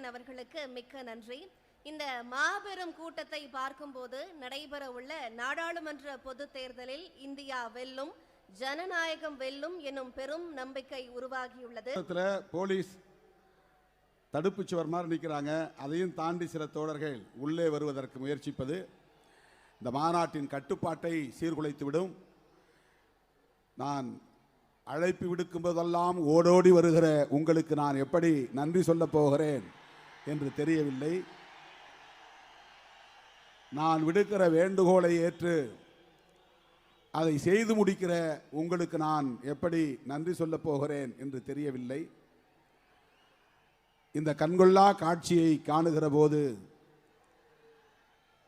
சீமான் அவர்களுக்கு மிக்க நன்றி. இந்த மாபெரும் கூட்டத்தை பார்க்கும்போது நடைபெற உள்ள நாடாளுமன்ற பொது தேர்தலில் இந்தியா வெல்லும், ஜனநாயகம் வெல்லும் எனும் பெரும் நம்பிக்கை உருவாகியுள்ளது. போலீஸ் தடுப்பு சுவர் மாதிரி நிற்கிறாங்க. அதையும் தாண்டி சில தோழர்கள் உள்ளே வருவதற்கு முயற்சிப்பது இந்த மாநாட்டின் கட்டுப்பாட்டை சீர்குலைத்துவிடும். நான் அழைப்பு விடுக்கும் போதெல்லாம் ஓடோடி வருகிற உங்களுக்கு நான் எப்படி நன்றி சொல்ல போகிறேன் என்று தெரியவில்லை. நான் விடுக்கிற வேண்டுகோளை ஏற்று அதை செய்து முடிக்கிற உங்களுக்கு நான் எப்படி நன்றி சொல்ல போகிறேன் என்று தெரியவில்லை. இந்த கண்கொள்ளா காட்சியை காணுகிற போது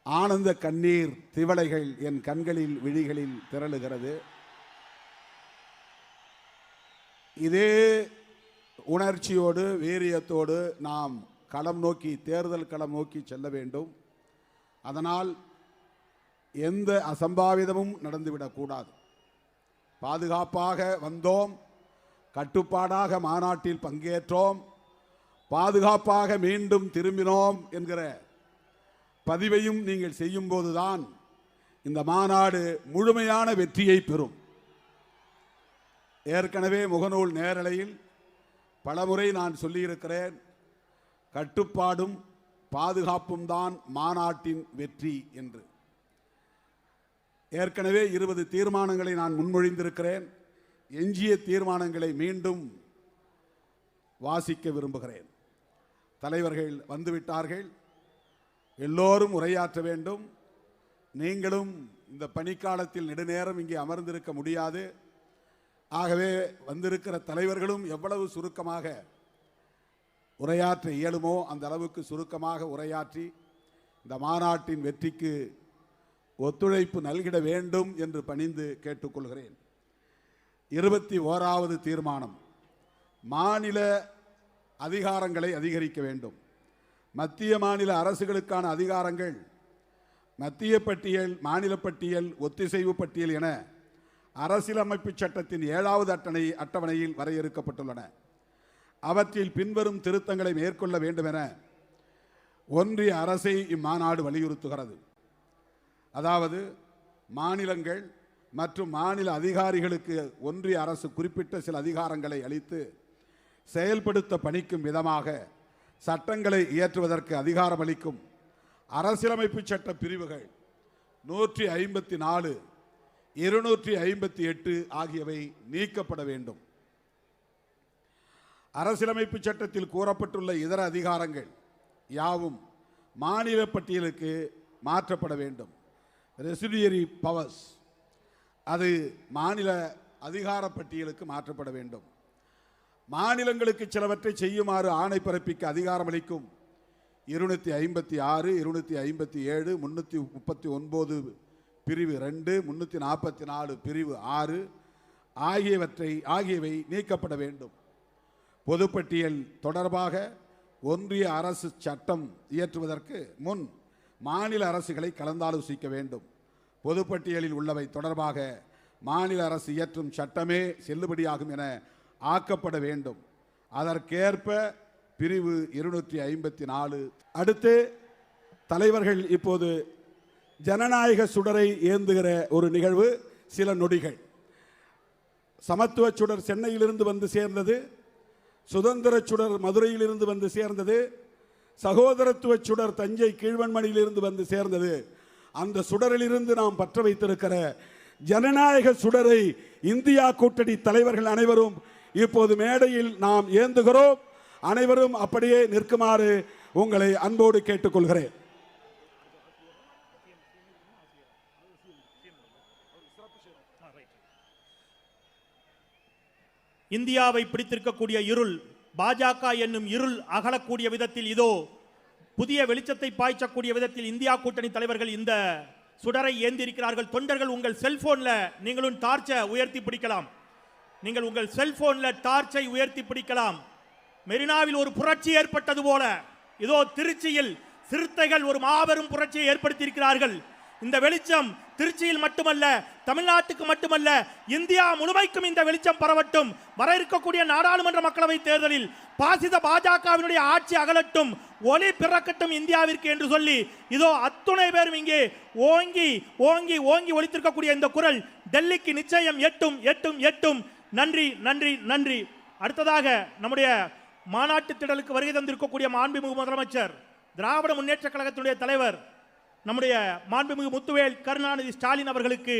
ஆனந்த கண்ணீர் திவலைகள் என் கண்களில் விழிகளில் திரளுகிறது. இதே உணர்ச்சியோடு வீரியத்தோடு நாம் களம் நோக்கி, தேர்தல் களம் நோக்கி செல்ல வேண்டும். அதனால் எந்த அசம்பாவிதமும் நடந்துவிடக்கூடாது. பாதுகாப்பாக வந்தோம், கட்டுப்பாடாக மாநாட்டில் பங்கேற்றோம், பாதுகாப்பாக மீண்டும் திரும்பினோம் என்கிற பதிவையும் நீங்கள் செய்யும் போதுதான் இந்த மாநாடு முழுமையான வெற்றியை பெறும். ஏற்கனவே முகநூல் நேரலையில் பலமுறை நான் சொல்லியிருக்கிறேன், கட்டுப்பாடும் பாதுகாப்பும் தான் மாநாட்டின் வெற்றி என்று. ஏற்கனவே 20 தீர்மானங்களை நான் முன்மொழிந்திருக்கிறேன். எஞ்சிய தீர்மானங்களை மீண்டும் வாசிக்க விரும்புகிறேன். தலைவர்கள் வந்துவிட்டார்கள், எல்லோரும் உரையாற்ற வேண்டும். நீங்களும் இந்த பணிக்காலத்தில் நெடுநேரம் இங்கே அமர்ந்திருக்க முடியாது. ஆகவே வந்திருக்கிற தலைவர்களும் எவ்வளவு சுருக்கமாக உரையாற்ற இயலுமோ அந்த அளவுக்கு சுருக்கமாக உரையாற்றி இந்த மாநாட்டின் வெற்றிக்கு ஒத்துழைப்பு நல்கிட வேண்டும் என்று பணிந்து கேட்டுக்கொள்கிறேன். 21வது தீர்மானம், மாநில அதிகாரங்களை அதிகரிக்க வேண்டும். மத்திய மாநில அரசுகளுக்கான அதிகாரங்கள் மத்திய பட்டியல், மாநில பட்டியல், ஒத்திசைவு பட்டியல் என அரசியலமைப்பு சட்டத்தின் 7வது அட்டவணையில் வரையறுக்கப்பட்டுள்ளன. அவற்றில் பின்வரும் திருத்தங்களை மேற்கொள்ள வேண்டும் என ஒன்றிய அரசை இம்மாநாடு வலியுறுத்துகிறது. அதாவது, மாநிலங்கள் மற்றும் மாநில அதிகாரிகளுக்கு ஒன்றிய அரசு குறிப்பிட்ட சில அதிகாரங்களை அளித்து செயல்படுத்த பணிக்கும் விதமாக சட்டங்களை இயற்றுவதற்கு அதிகாரம் அளிக்கும் அரசியலமைப்பு சட்ட பிரிவுகள் 154, 258 ஆகியவை நீக்கப்பட வேண்டும். அரசியலமைப்பு சட்டத்தில் கூறப்பட்டுள்ள இதர அதிகாரங்கள் யாவும் மாநில பட்டியலுக்கு மாற்றப்பட வேண்டும். ரெசிடியரி பவர்ஸ் அது மாநில அதிகார பட்டியலுக்கு மாற்றப்பட வேண்டும். மாநிலங்களுக்கு சிலவற்றை செய்யுமாறு ஆணை பிறப்பிக்க அதிகாரம் அளிக்கும் 256, 257, 339 பிரிவு 2, 344 பிரிவு 6 ஆகியவை நீக்கப்பட வேண்டும். பொதுப்பட்டியல் தொடர்பாக ஒன்றிய அரசு சட்டம் இயற்றுவதற்கு முன் மாநில அரசுகளை கலந்தாலோசிக்க வேண்டும். பொதுப்பட்டியலில் உள்ளவை தொடர்பாக மாநில அரசு இயற்றும் சட்டமே செல்லுபடியாகும் என ஆக்கப்பட வேண்டும். அதற்கேற்ப பிரிவு 254. அடுத்து தலைவர்கள் இப்போது ஜனநாயக சுடரை ஏந்துகிற ஒரு நிகழ்வு. சில நொடிகள். சமத்துவ சுடர் சென்னையிலிருந்து வந்து சேர்ந்தது, சுதந்திர சுடர் மதுரையிலிருந்து வந்து சேர்ந்தது, சகோதரத்துவ சுடர் தஞ்சை கீழ்வன்மணியிலிருந்து வந்து சேர்ந்தது. அந்த சுடரிலிருந்து நாம் பற்ற வைத்திருக்கிற ஜனநாயக சுடரை இந்தியா கூட்டணி தலைவர்கள் அனைவரும் இப்போது மேடையில் நாம் ஏந்துகிறோம். அனைவரும் அப்படியே நிற்குமாறு உங்களை அன்போடு கேட்டுக்கொள்கிறேன். இந்தியாவை பிடித்திருக்கக்கூடிய இருள், பாஜக என்னும் இருள் அகலக்கூடிய விதத்தில் இதோ புதிய வெளிச்சத்தை பாய்ச்சக்கூடிய விதத்தில் இந்தியா கூட்டணி தலைவர்கள் இந்த சுடரை ஏந்திருக்கிறார்கள். தொண்டர்கள் உங்கள் செல்போன்ல நீங்களும் டார்ச்சை உயர்த்தி பிடிக்கலாம். நீங்கள் உங்கள் செல்போன்ல டார்ச்சை உயர்த்தி பிடிக்கலாம். மெரினாவில் ஒரு புரட்சி ஏற்பட்டது போல இதோ திருச்சியில் சிறுத்தைகள் ஒரு மாபெரும் புரட்சியை ஏற்படுத்தியிருக்கிறார்கள். இந்த வெளிச்சம் திருச்சியில் மட்டுமல்ல, தமிழ்நாட்டுக்கு மட்டுமல்ல, இந்தியா முழுமைக்கும் இந்த வெளிச்சம் பரவட்டும். வர இருக்கக்கூடிய நாடாளுமன்ற மக்களவை தேர்தலில் பாசித பாஜகவினுடைய ஆட்சி அகலட்டும், ஒளி பிறக்கட்டும் இந்தியாவிற்கு என்று சொல்லி இதோ அத்துணை பேரும் இங்கே ஓங்கி ஓங்கி ஓங்கி ஒலித்திருக்கக்கூடிய இந்த குரல் டெல்லிக்கு நிச்சயம் எட்டும் எட்டும் எட்டும். நன்றி நன்றி நன்றி. அடுத்ததாக நம்முடைய மாநாட்டு திடலுக்கு வருகை தந்திருக்கக்கூடிய மாண்புமிகு முதலமைச்சர், திராவிட முன்னேற்ற கழகத்தினுடைய தலைவர், நம்முடைய மாண்புமிகு முத்துவேல் கருணாநிதி ஸ்டாலின் அவர்களுக்கு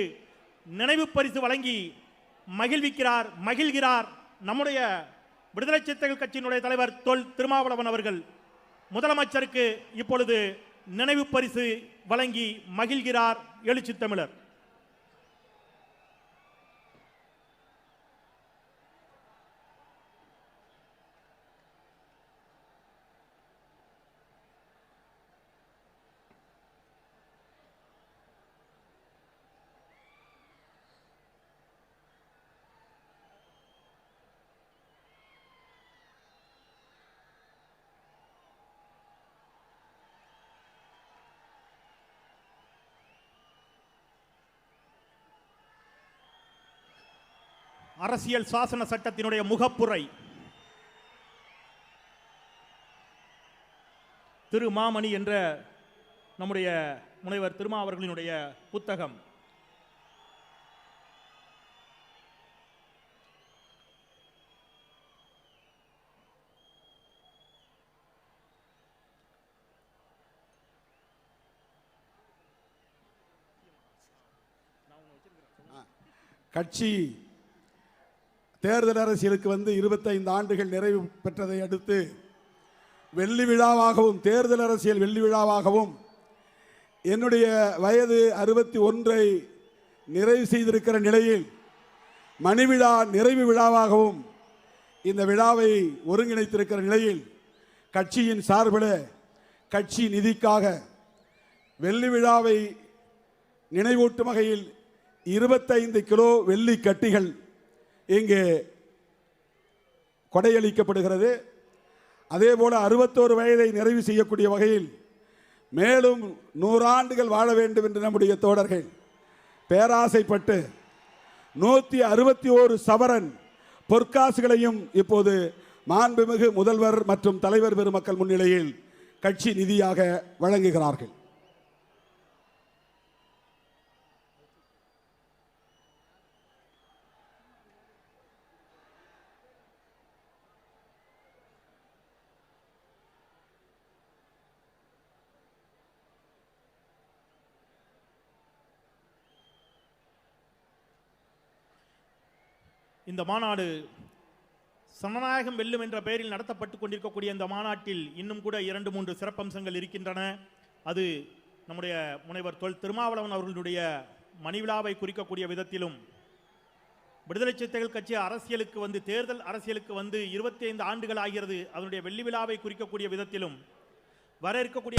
நினைவு பரிசு வழங்கி மகிழ்கிறார் நம்முடைய விடுதலை சிறுத்தைகள் கட்சியினுடைய தலைவர் தொல் திருமாவளவன் அவர்கள். முதலமைச்சருக்கு இப்பொழுது நினைவு பரிசு வழங்கி மகிழ்கிறார் எழுச்சி தமிழர். அரசியல் சாசன சட்டத்தினுடைய முகப்புரை திரு மாமணி என்ற நம்முடைய முனைவர் திருமா அவர்களினுடைய புத்தகம். கட்சி தேர்தல் அரசியலுக்கு வந்து 25 ஆண்டுகள் நிறைவு பெற்றதை அடுத்து வெள்ளி விழாவாகவும், தேர்தல் அரசியல் வெள்ளி விழாவாகவும், என்னுடைய வயது 61 நிறைவு செய்திருக்கிற நிலையில் மணிவிழா நிறைவு விழாவாகவும் இந்த விழாவை ஒருங்கிணைத்திருக்கிற நிலையில் கட்சியின் சார்பில் கட்சி நிதிக்காக வெள்ளி விழாவை நினைவூட்டும் வகையில் 25 கிலோ வெள்ளி கட்டிகள் இங்கே கொடையளிக்கப்படுகிறது. அதேபோல 61 வயதை நிறைவு செய்யக்கூடிய வகையில் மேலும் 100 ஆண்டுகள் வாழ வேண்டும் என்று நம்முடைய தோழர்கள் பேராசைப்பட்டு 161 சவரன் பொற்காசுகளையும் இப்போது மாண்புமிகு முதல்வர் மற்றும் தலைவர் பெருமக்கள் முன்னிலையில் கட்சி நிதியாக வழங்குகிறார்கள். இந்த மாநாடு சனநாயகம் வெல்லும் என்ற பெயரில் நடத்தப்பட்டு கொண்டிருக்கக்கூடிய இந்த மாநாட்டில் இன்னும் கூட 2-3 சிறப்பம்சங்கள் இருக்கின்றன. அது நம்முடைய முனைவர் தொல் திருமாவளவன் அவர்களுடைய மணிவிழாவை குறிக்கக்கூடிய விதத்திலும், விடுதலை சிறுத்தைகள் கட்சி அரசியலுக்கு வந்து தேர்தல் அரசியலுக்கு வந்து 25 ஆண்டுகள் ஆகிறது, அதனுடைய வெள்ளி விழாவை குறிக்கக்கூடிய விதத்திலும், வர இருக்கக்கூடிய